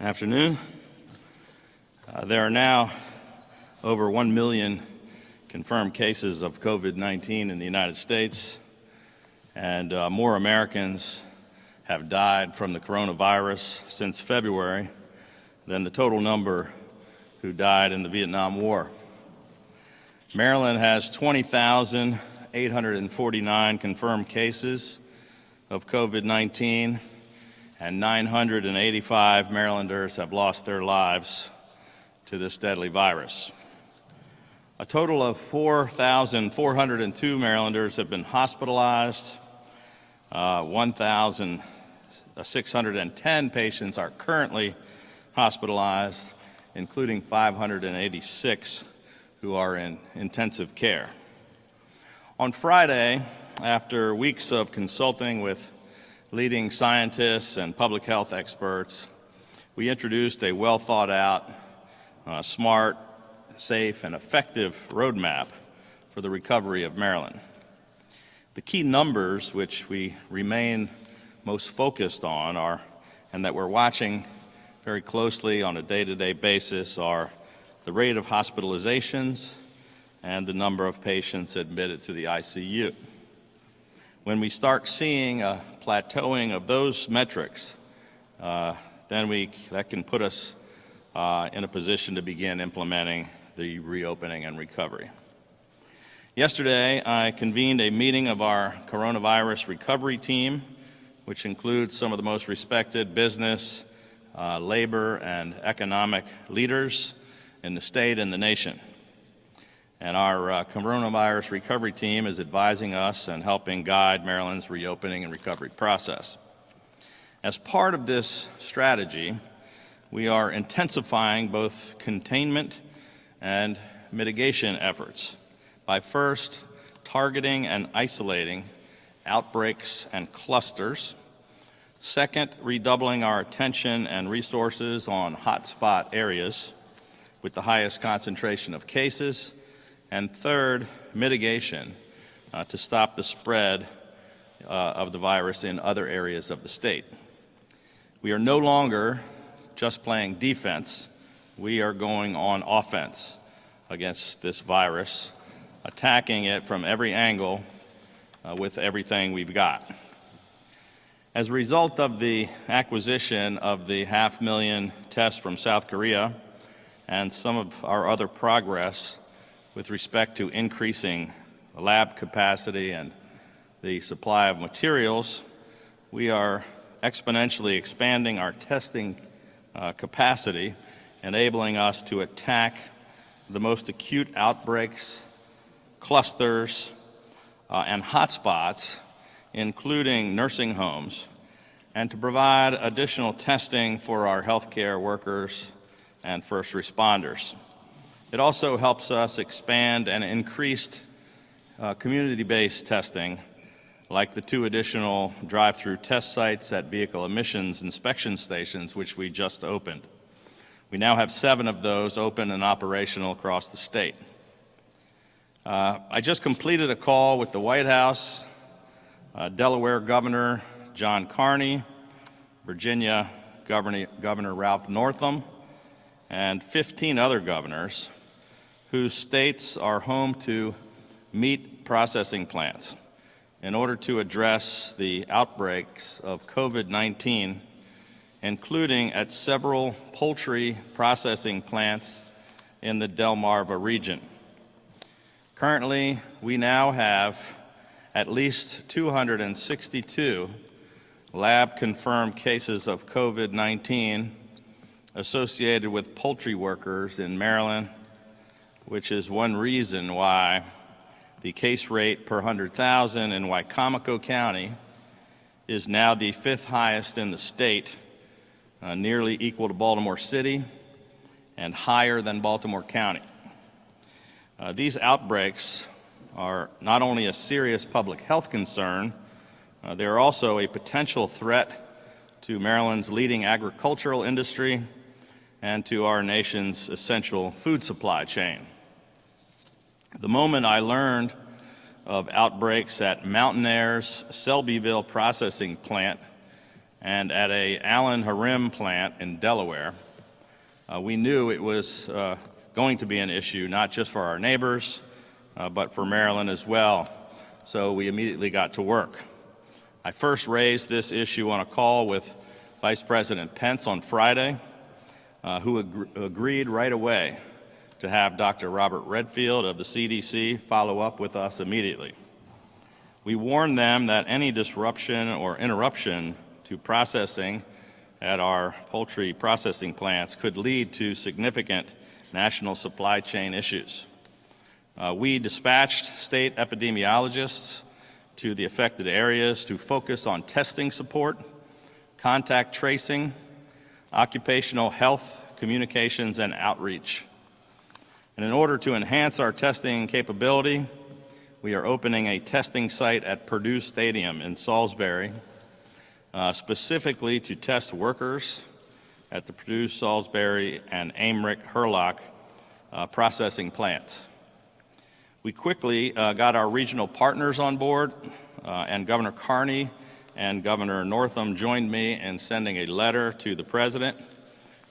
Afternoon. There are now over 1 million confirmed cases of COVID-19 in the United States, and more Americans have died from the coronavirus since February than the total number who died in the Vietnam War. Maryland has 20,849 confirmed cases of COVID-19, and 985 Marylanders have lost their lives to this deadly virus. A total of 4,402 Marylanders have been hospitalized. 1,610 patients are currently hospitalized, including 586 who are in intensive care. On Friday, after weeks of consulting with leading scientists and public health experts, we introduced a well-thought-out, smart, safe, and effective roadmap for the recovery of Maryland. The key numbers which we remain most focused on and that we're watching very closely on a day-to-day basis are the rate of hospitalizations and the number of patients admitted to the ICU. When we start seeing a plateauing of those metrics, then that can put us in a position to begin implementing the reopening and recovery. Yesterday, I convened a meeting of our coronavirus recovery team, which includes some of the most respected business, labor, and economic leaders in the state and the nation. And our coronavirus recovery team is advising us and helping guide Maryland's reopening and recovery process. As part of this strategy, we are intensifying both containment and mitigation efforts by first targeting and isolating outbreaks and clusters, second, redoubling our attention and resources on hotspot areas with the highest concentration of cases, and third, mitigation to stop the spread of the virus in other areas of the state. We are no longer just playing defense. We are going on offense against this virus, attacking it from every angle with everything we've got. As a result of the acquisition of the 500,000 tests from South Korea and some of our other progress with respect to increasing lab capacity and the supply of materials, we are exponentially expanding our testing capacity, enabling us to attack the most acute outbreaks, clusters, and hotspots, including nursing homes, and to provide additional testing for our healthcare workers and first responders. It also helps us expand and increase community-based testing, like the 2 additional drive-through test sites at vehicle emissions inspection stations, which we just opened. We now have 7 of those open and operational across the state. I just completed a call with the White House, Delaware Governor John Carney, Virginia Governor Ralph Northam, and 15 other governors whose states are home to meat processing plants in order to address the outbreaks of COVID-19, including at several poultry processing plants in the Delmarva region. Currently, we now have at least 262 lab-confirmed cases of COVID-19 associated with poultry workers in Maryland, which is one reason why the case rate per 100,000 in Wicomico County is now the 5th highest in the state, nearly equal to Baltimore City and higher than Baltimore County. These outbreaks are not only a serious public health concern, they are also a potential threat to Maryland's leading agricultural industry and to our nation's essential food supply chain. The moment I learned of outbreaks at Mountain Air's Selbyville processing plant and at a Allen Harim plant in Delaware. We knew it was going to be an issue, not just for our neighbors, but for Maryland as well. So we immediately got to work. I first raised this issue on a call with Vice President Pence on Friday, who agreed right away to have Dr. Robert Redfield of the CDC follow up with us immediately. We warned them that any disruption or interruption to processing at our poultry processing plants could lead to significant national supply chain issues. We dispatched state epidemiologists to the affected areas to focus on testing support, contact tracing, occupational health, communications, and outreach. And in order to enhance our testing capability, we are opening a testing site at Purdue Stadium in Salisbury, specifically to test workers at the Purdue, Salisbury, and Amherst-Hurlock processing plants. We quickly got our regional partners on board, and Governor Carney and Governor Northam joined me in sending a letter to the President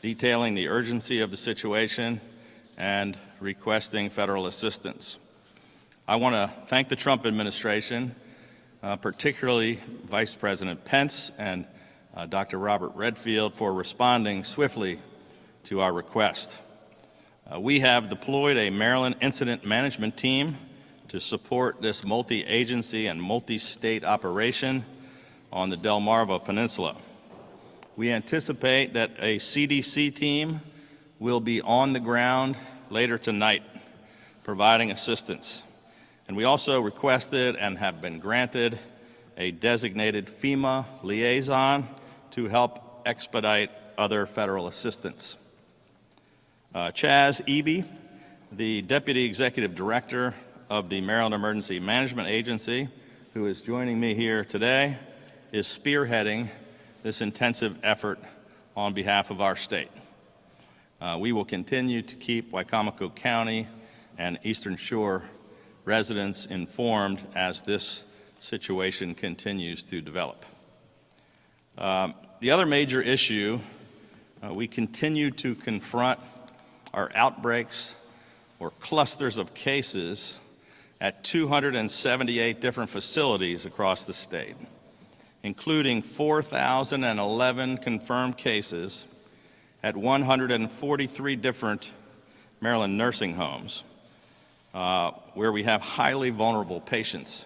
detailing the urgency of the situation and requesting federal assistance. I want to thank the Trump administration, particularly Vice President Pence and Dr. Robert Redfield, for responding swiftly to our request. We have deployed a Maryland incident management team to support this multi-agency and multi-state operation on the Delmarva Peninsula. We anticipate that a CDC team will be on the ground later tonight, providing assistance. And we also requested and have been granted a designated FEMA liaison to help expedite other federal assistance. Chaz Eby, the Deputy Executive Director of the Maryland Emergency Management Agency, who is joining me here today, is spearheading this intensive effort on behalf of our state. We will continue to keep Wicomico County and Eastern Shore residents informed as this situation continues to develop. The other major issue we continue to confront are outbreaks or clusters of cases at 278 different facilities across the state, including 4,011 confirmed cases at 143 different Maryland nursing homes, where we have highly vulnerable patients.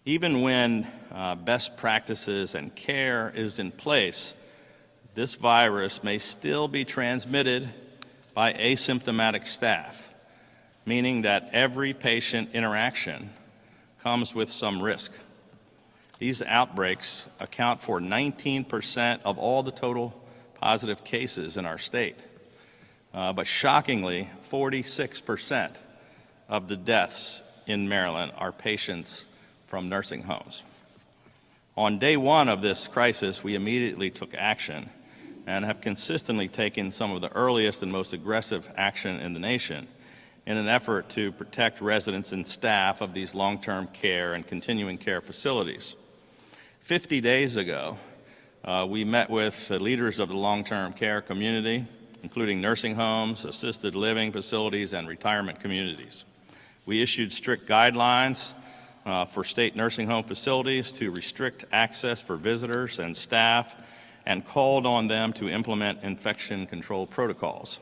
Even when best practices and care is in place, this virus may still be transmitted by asymptomatic staff, meaning that every patient interaction comes with some risk. These outbreaks account for 19% of all the total positive cases in our state. But shockingly, 46% of the deaths in Maryland are patients from nursing homes. On day one of this crisis, we immediately took action and have consistently taken some of the earliest and most aggressive action in the nation in an effort to protect residents and staff of these long-term care and continuing care facilities. 50 days ago, we met with the leaders of the long-term care community, including nursing homes, assisted living facilities, and retirement communities. We issued strict guidelines for state nursing home facilities to restrict access for visitors and staff and called on them to implement infection control protocols.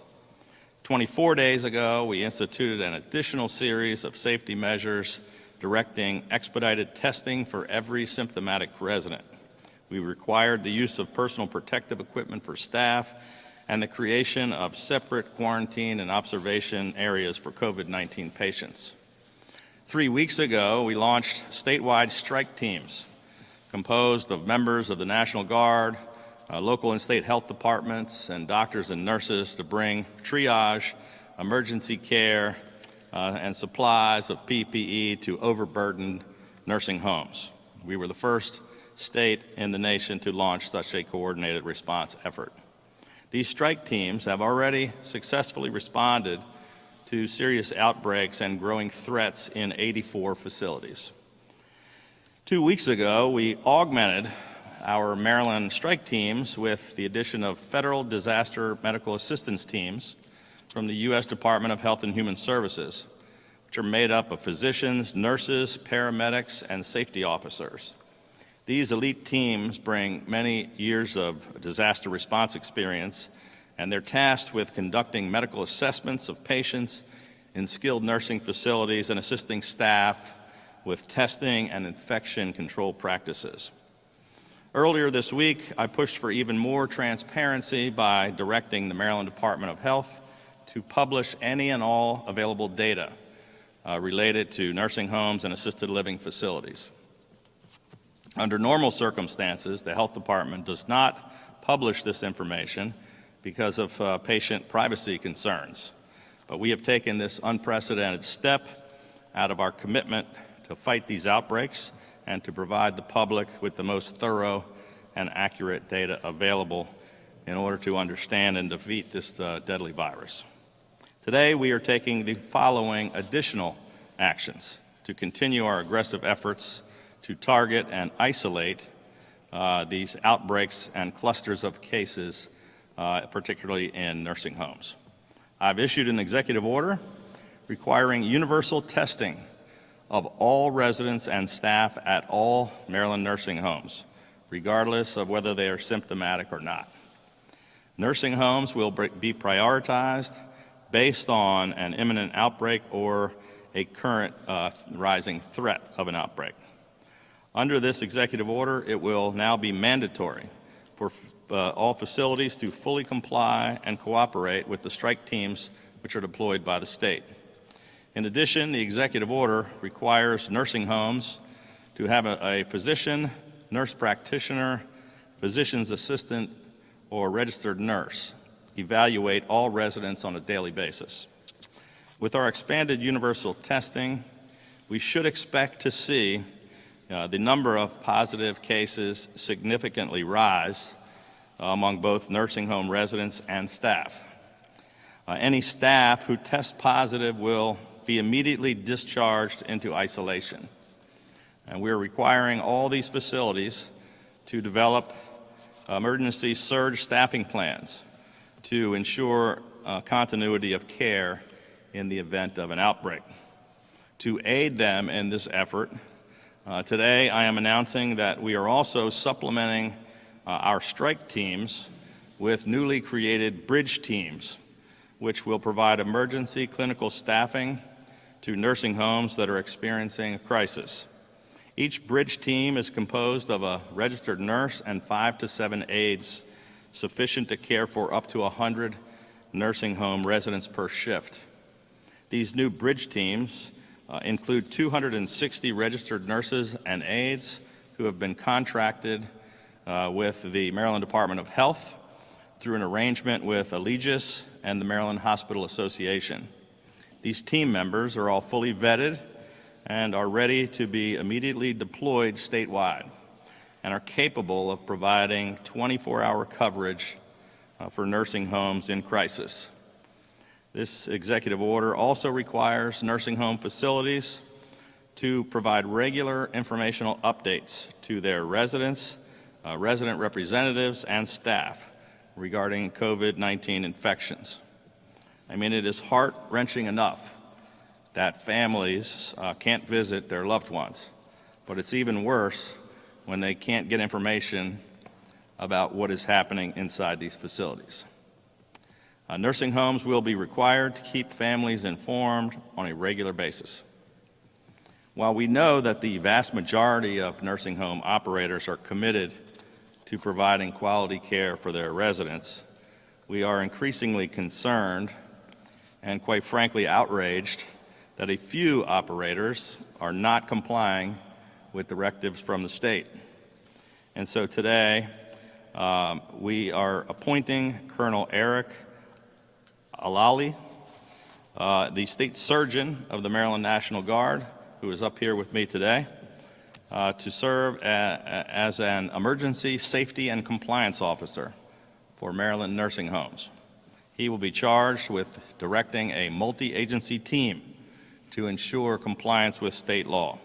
24 days ago, we instituted an additional series of safety measures directing expedited testing for every symptomatic resident. We required the use of personal protective equipment for staff and the creation of separate quarantine and observation areas for COVID-19 patients. 3 weeks ago, we launched statewide strike teams composed of members of the National Guard, local and state health departments, and doctors and nurses to bring triage, emergency care, and supplies of PPE to overburdened nursing homes. We were the first state in the nation to launch such a coordinated response effort. These strike teams have already successfully responded to serious outbreaks and growing threats in 84 facilities. 2 weeks ago, we augmented our Maryland strike teams with the addition of federal disaster medical assistance teams from the U.S. Department of Health and Human Services, which are made up of physicians, nurses, paramedics, and safety officers. These elite teams bring many years of disaster response experience, and they're tasked with conducting medical assessments of patients in skilled nursing facilities and assisting staff with testing and infection control practices. Earlier this week, I pushed for even more transparency by directing the Maryland Department of Health to publish any and all available data related to nursing homes and assisted living facilities. Under normal circumstances, the Health Department does not publish this information because of patient privacy concerns. But we have taken this unprecedented step out of our commitment to fight these outbreaks and to provide the public with the most thorough and accurate data available in order to understand and defeat this deadly virus. Today, we are taking the following additional actions to continue our aggressive efforts to target and isolate these outbreaks and clusters of cases, particularly in nursing homes. I've issued an executive order requiring universal testing of all residents and staff at all Maryland nursing homes, regardless of whether they are symptomatic or not. Nursing homes will be prioritized based on an imminent outbreak or a current rising threat of an outbreak. Under this executive order, it will now be mandatory for all facilities to fully comply and cooperate with the strike teams which are deployed by the state. In addition, the executive order requires nursing homes to have a physician, nurse practitioner, physician's assistant, or registered nurse evaluate all residents on a daily basis. With our expanded universal testing, we should expect to see the number of positive cases significantly rise among both nursing home residents and staff. Any staff who test positive will be immediately discharged into isolation. And we're requiring all these facilities to develop emergency surge staffing plans to ensure continuity of care in the event of an outbreak. To aid them in this effort, today I am announcing that we are also supplementing our strike teams with newly created bridge teams, which will provide emergency clinical staffing to nursing homes that are experiencing a crisis. Each bridge team is composed of a registered nurse and 5 to 7 aides, sufficient to care for up to 100 nursing home residents per shift. These new bridge teams include 260 registered nurses and aides who have been contracted with the Maryland Department of Health through an arrangement with Allegis and the Maryland Hospital Association. These team members are all fully vetted and are ready to be immediately deployed statewide and are capable of providing 24-hour coverage for nursing homes in crisis. This executive order also requires nursing home facilities to provide regular informational updates to their residents, resident representatives, and staff regarding COVID-19 infections. I mean, it is heart-wrenching enough that families can't visit their loved ones, but it's even worse when they can't get information about what is happening inside these facilities. Nursing homes will be required to keep families informed on a regular basis. While we know that the vast majority of nursing home operators are committed to providing quality care for their residents, we are increasingly concerned and quite frankly outraged that a few operators are not complying with directives from the state. And so today, we are appointing Colonel Eric Alali, the state surgeon of the Maryland National Guard, who is up here with me today, to serve as an emergency safety and compliance officer for Maryland nursing homes. He will be charged with directing a multi-agency team to ensure compliance with state law.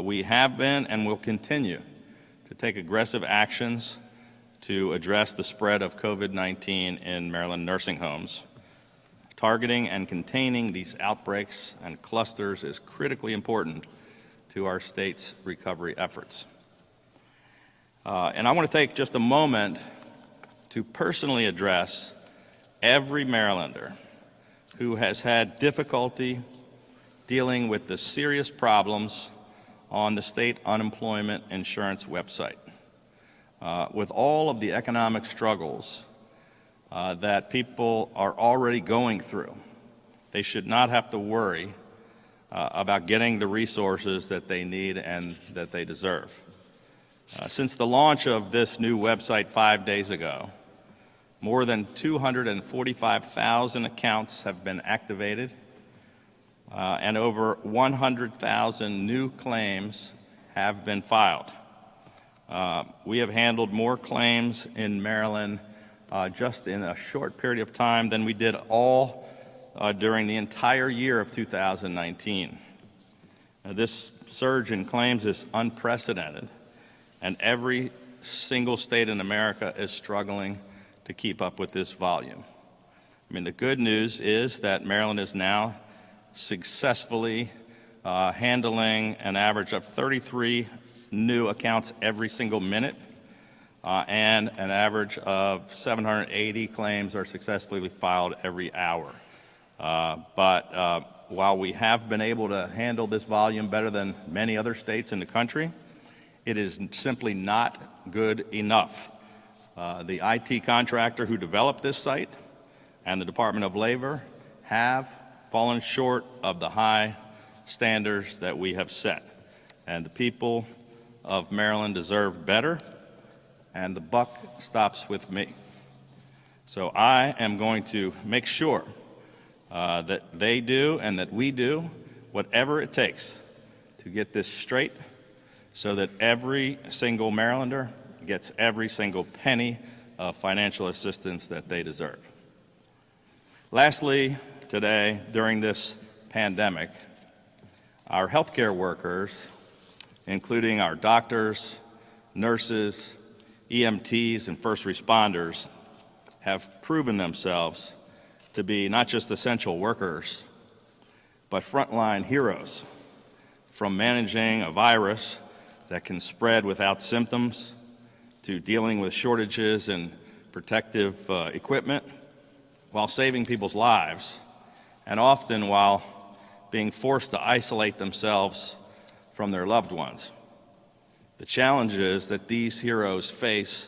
We have been and will continue to take aggressive actions to address the spread of COVID-19 in Maryland nursing homes. Targeting and containing these outbreaks and clusters is critically important to our state's recovery efforts. And I want to take just a moment to personally address every Marylander who has had difficulty dealing with the serious problems on the state unemployment insurance website. With all of the economic struggles that people are already going through, they should not have to worry about getting the resources that they need and that they deserve. Since the launch of this new website 5 days ago, more than 245,000 accounts have been activated, and over 100,000 new claims have been filed. We have handled more claims in Maryland just in a short period of time than we did all during the entire year of 2019. This surge in claims is unprecedented, and every single state in America is struggling to keep up with this volume. I mean, the good news is that Maryland is now successfully handling an average of 33 new accounts every single minute, and an average of 780 claims are successfully filed every hour. But while we have been able to handle this volume better than many other states in the country, it is simply not good enough. The IT contractor who developed this site and the Department of Labor have fallen short of the high standards that we have set. And the people of Maryland deserve better, and the buck stops with me. So I am going to make sure that they do and that we do whatever it takes to get this straight so that every single Marylander gets every single penny of financial assistance that they deserve. Lastly, today, during this pandemic, our healthcare workers, including our doctors, nurses, EMTs, and first responders, have proven themselves to be not just essential workers, but frontline heroes, from managing a virus that can spread without symptoms to dealing with shortages in protective equipment while saving people's lives, and often while being forced to isolate themselves from their loved ones. The challenges that these heroes face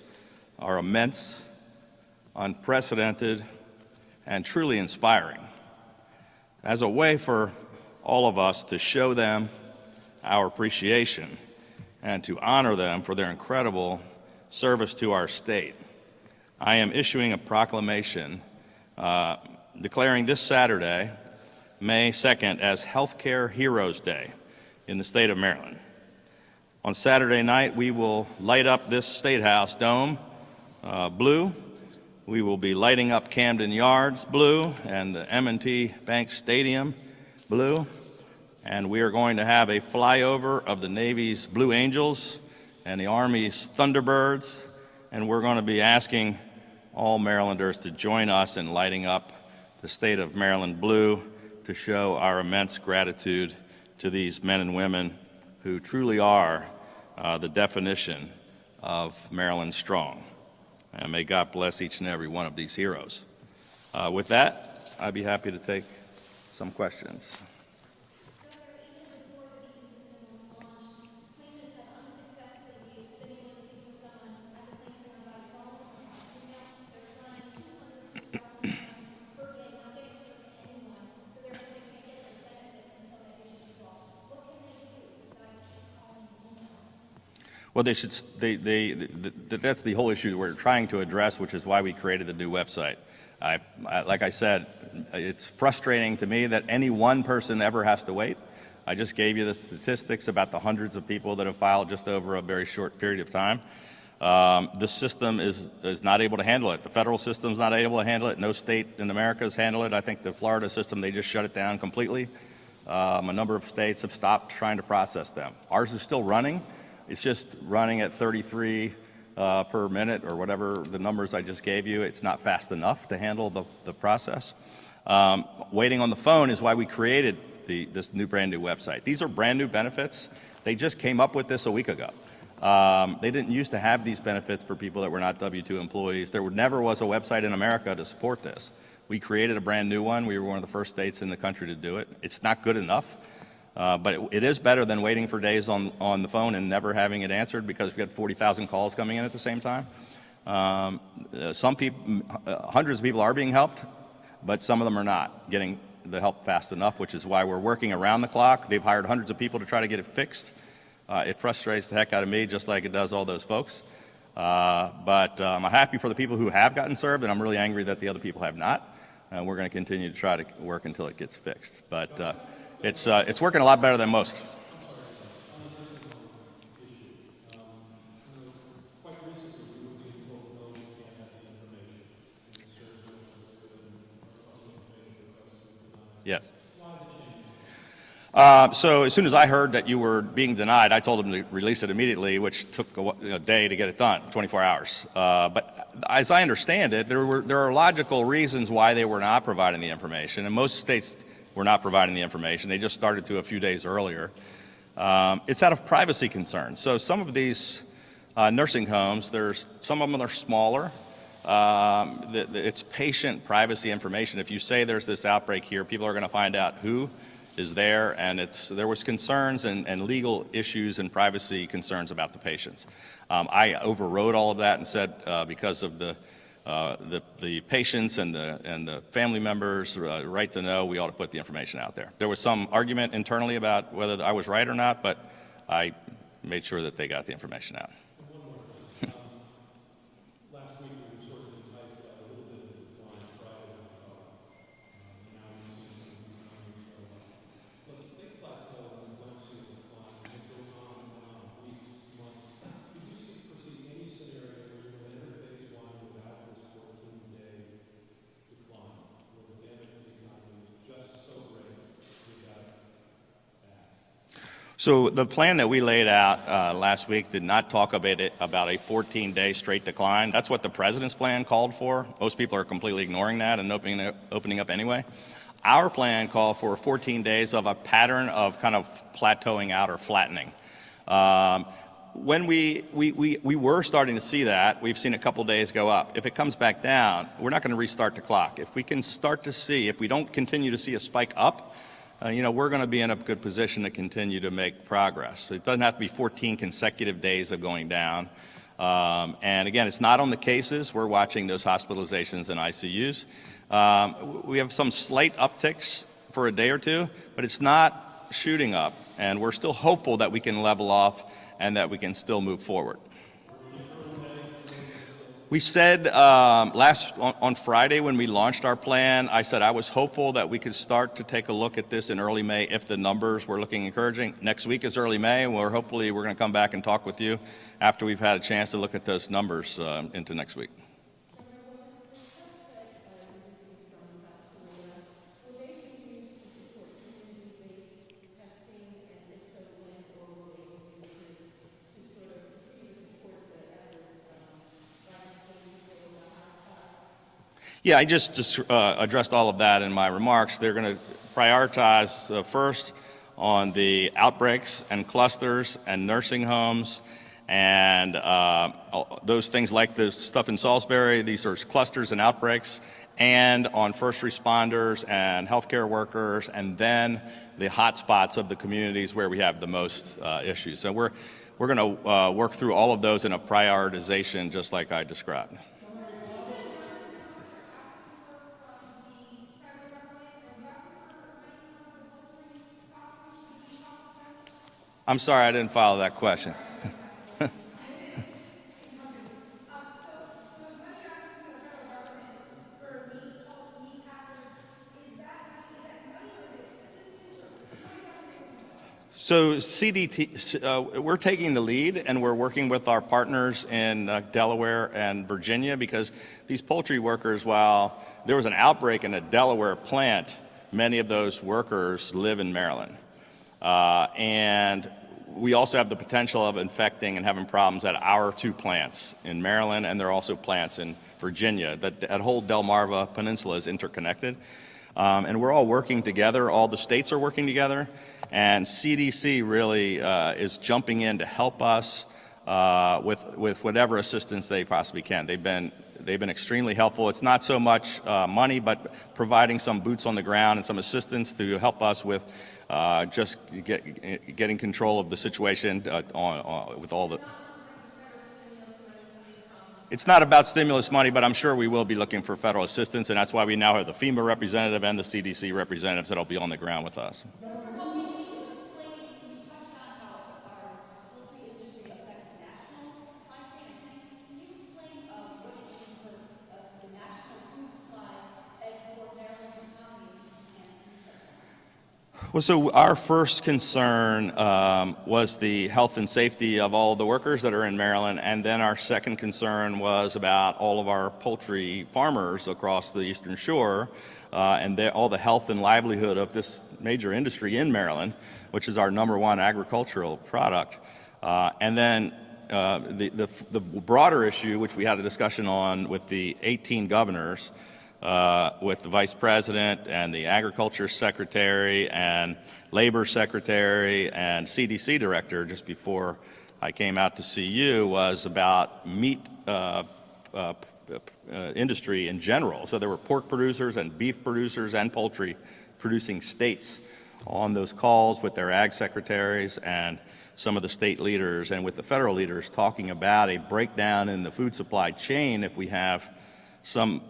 are immense, unprecedented, and truly inspiring. As a way for all of us to show them our appreciation and to honor them for their incredible service to our state, I am issuing a proclamation declaring this Saturday, May 2nd, as Healthcare Heroes Day in the state of Maryland. On Saturday night, we will light up this State House dome blue. We will be lighting up Camden Yards blue and the M&T Bank Stadium blue. And we are going to have a flyover of the Navy's Blue Angels and the Army's Thunderbirds, and we're going to be asking all Marylanders to join us in lighting up the state of Maryland blue to show our immense gratitude to these men and women who truly are the definition of Maryland strong. And may God bless each and every one of these heroes. With that, I'd be happy to take some questions. Well, that's the whole issue that we're trying to address, which is why we created the new website. Like I said, it's frustrating to me that any one person ever has to wait. I just gave you the statistics about the hundreds of people that have filed just over a very short period of time. The system is not able to handle it. The federal system's not able to handle it. No state in America has handled it. I think the Florida system, they just shut it down completely. A number of states have stopped trying to process them. Ours is still running. It's just running at 33 per minute or whatever the numbers I just gave you. It's not fast enough to handle the process. Waiting on the phone is why we created this brand new website. These are brand new benefits. They just came up with this a week ago. They didn't used to have these benefits for people that were not W-2 employees. There never was a website in America to support this. We created a brand new one. We were one of the first states in the country to do it. It's not good enough, but it is better than waiting for days on the phone and never having it answered because we've got 40,000 calls coming in at the same time. Some people, hundreds of people are being helped, but some of them are not getting the help fast enough, which is why we're working around the clock. They've hired hundreds of people to try to get it fixed. It frustrates the heck out of me, just like it does all those folks. But I'm happy for the people who have gotten served, and I'm really angry that the other people have not. And we're going to continue to try to work until it gets fixed. But it's working a lot better than most. Yes. So as soon as I heard that you were being denied, I told them to release it immediately, which took a day to get it done, 24 hours. But as I understand it, there are logical reasons why they were not providing the information, and most states were not providing the information. They just started to a few days earlier. It's out of privacy concerns. So some of these nursing homes, some of them are smaller. It's patient privacy information. If you say there's this outbreak here, people are going to find out who is there, and there was concerns and legal issues and privacy concerns about the patients. I overrode all of that and said because of the patients and the family members' right to know, we ought to put the information out there. There was some argument internally about whether I was right or not, but I made sure that they got the information out. So the plan that we laid out last week did not talk about a 14-day straight decline. That's what the president's plan called for. Most people are completely ignoring that and opening up anyway. Our plan called for 14 days of a pattern of kind of plateauing out or flattening. When we were starting to see that, we've seen a couple days go up. If it comes back down, we're not going to restart the clock. If we can start to see, if we don't continue to see a spike up, we're going to be in a good position to continue to make progress. So it doesn't have to be 14 consecutive days of going down. And again, it's not on the cases. We're watching those hospitalizations and ICUs. We have some slight upticks for a day or two, but it's not shooting up. And we're still hopeful that we can level off and that we can still move forward. We said on Friday when we launched our plan, I said I was hopeful that we could start to take a look at this in early May if the numbers were looking encouraging. Next week is early May, and we're going to come back and talk with you after we've had a chance to look at those numbers into next week. Yeah, I just addressed all of that in my remarks. They're going to prioritize first on the outbreaks and clusters and nursing homes and those things like the stuff in Salisbury. These are clusters and outbreaks, and on first responders and healthcare workers, and then the hot spots of the communities where we have the most issues. So we're going to work through all of those in a prioritization, just like I described. I'm sorry, I didn't follow that question. So CDT, we're taking the lead, and we're working with our partners in Delaware and Virginia, because these poultry workers, while there was an outbreak in a Delaware plant, many of those workers live in Maryland. And we also have the potential of infecting and having problems at our 2 plants in Maryland, and there are also plants in Virginia. That whole Delmarva Peninsula is interconnected. And we're all working together. All the states are working together. And CDC really is jumping in to help us with whatever assistance they possibly can. They've been extremely helpful. It's not so much money, but providing some boots on the ground and some assistance to help us with just getting control of the situation with all the. It's not about stimulus money, but I'm sure we will be looking for federal assistance, and that's why we now have the FEMA representative and the CDC representatives that'll be on the ground with us. Well, so our first concern was the health and safety of all the workers that are in Maryland, and then our second concern was about all of our poultry farmers across the Eastern Shore and all the health and livelihood of this major industry in Maryland, which is our #1 agricultural product. And then the broader issue, which we had a discussion on with the 18 governors, with the Vice President and the Agriculture Secretary and Labor Secretary and CDC Director just before I came out to see you, was about meat industry in general. So there were pork producers and beef producers and poultry producing states on those calls with their ag secretaries and some of the state leaders and with the federal leaders talking about a breakdown in the food supply chain if we have some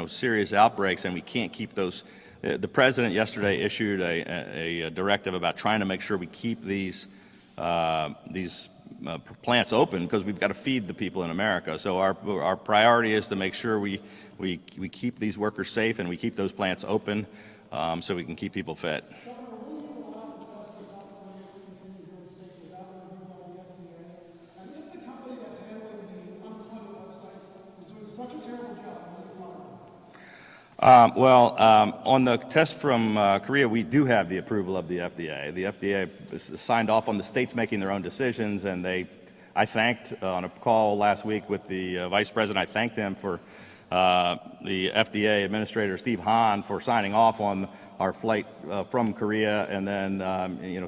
serious outbreaks and we can't keep those. The president yesterday issued a directive about trying to make sure we keep these plants open because we've got to feed the people in America. So our priority is to make sure we keep these workers safe and we keep those plants open so we can keep people fed. On the test from Korea, we do have the approval of the FDA. The FDA signed off on the states making their own decisions, and I thanked on a call last week with the Vice President, I thanked them for the FDA Administrator Steve Hahn for signing off on our flight from Korea, and then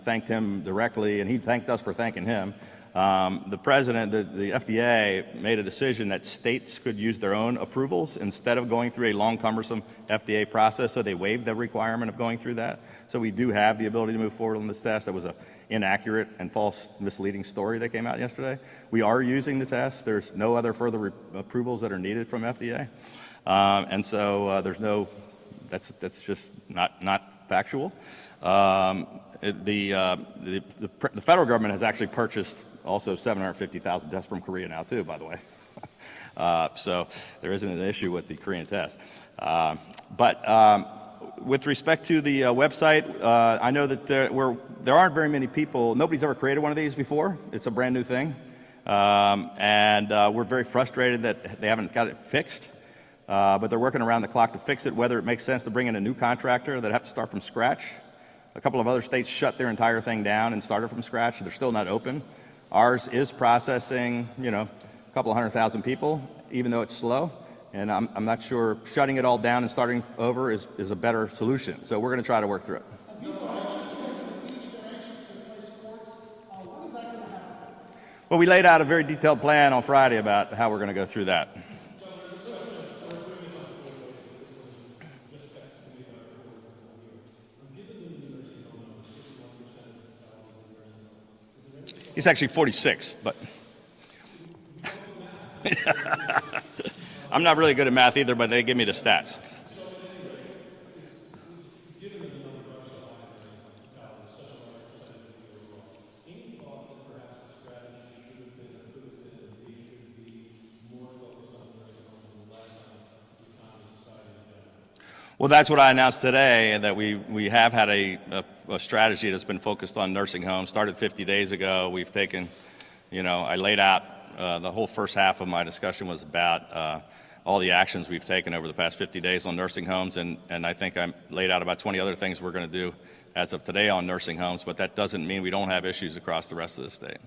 thanked him directly, and he thanked us for thanking him. The president, the FDA, made a decision that states could use their own approvals instead of going through a long, cumbersome FDA process, so they waived the requirement of going through that. So we do have the ability to move forward on this test. That was an inaccurate and false, misleading story that came out yesterday. We are using the test. There's no other further approvals that are needed from FDA. And so there's no, that's just not factual. The federal government has actually purchased also 750,000 tests from Korea now too, by the way. So there isn't an issue with the Korean test. But with respect to the website, I know that there aren't very many people, nobody's ever created one of these before. It's a brand new thing. And we're very frustrated that they haven't got it fixed. But they're working around the clock to fix it, whether it makes sense to bring in a new contractor that have to start from scratch. A couple of other states shut their entire thing down and started from scratch. They're still not open. Ours is processing, a couple of 100,000 people, even though it's slow. And I'm not sure shutting it all down and starting over is a better solution. So we're going to try to work through it. Well, we laid out a very detailed plan on Friday about how we're going to go through that. He's actually 46, but I'm not really good at math either, but they give me the stats. Well, that's what I announced today, that we have had a strategy that's been focused on nursing homes. Started 50 days ago. We've taken, I laid out the whole first half of my discussion was about all the actions we've taken over the past 50 days on nursing homes, and I think I laid out about 20 other things we're going to do as of today on nursing homes, but that doesn't mean we don't have issues across the rest of the state.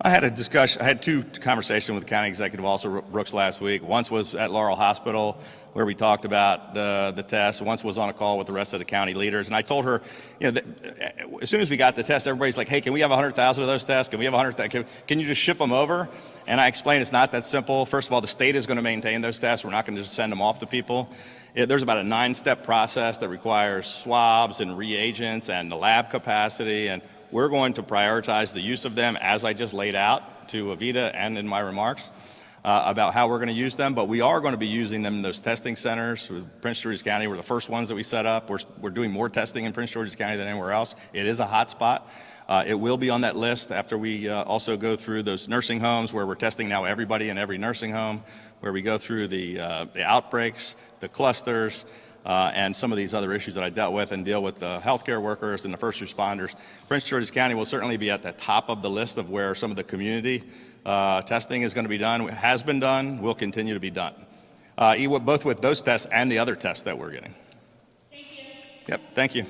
I had two conversations with the county executive, also Brooks, last week. Once was at Laurel Hospital, where we talked about the test. Once was on a call with the rest of the county leaders. And I told her, as soon as we got the test, everybody's like, hey, can we have 100,000 of those tests? Can we have 100,000? Can you just ship them over? And I explained it's not that simple. First of all, the state is going to maintain those tests. We're not going to just send them off to people. There's about a 9-step process that requires swabs and reagents and the lab capacity, and we're going to prioritize the use of them as I just laid out to Avita and in my remarks about how we're going to use them. But we are going to be using them in those testing centers. With Prince George's County were the first ones that we set up. We're doing more testing in Prince George's County than anywhere else. It is a hot spot. It will be on that list after we also go through those nursing homes where we're testing now everybody in every nursing home, where we go through the outbreaks, the clusters, and some of these other issues that I dealt with and deal with the healthcare workers and the first responders. Prince George's County will certainly be at the top of the list of where some of the community testing is going to be done, has been done, will continue to be done, both with those tests and the other tests that we're getting. Thank you. Yep, thank you.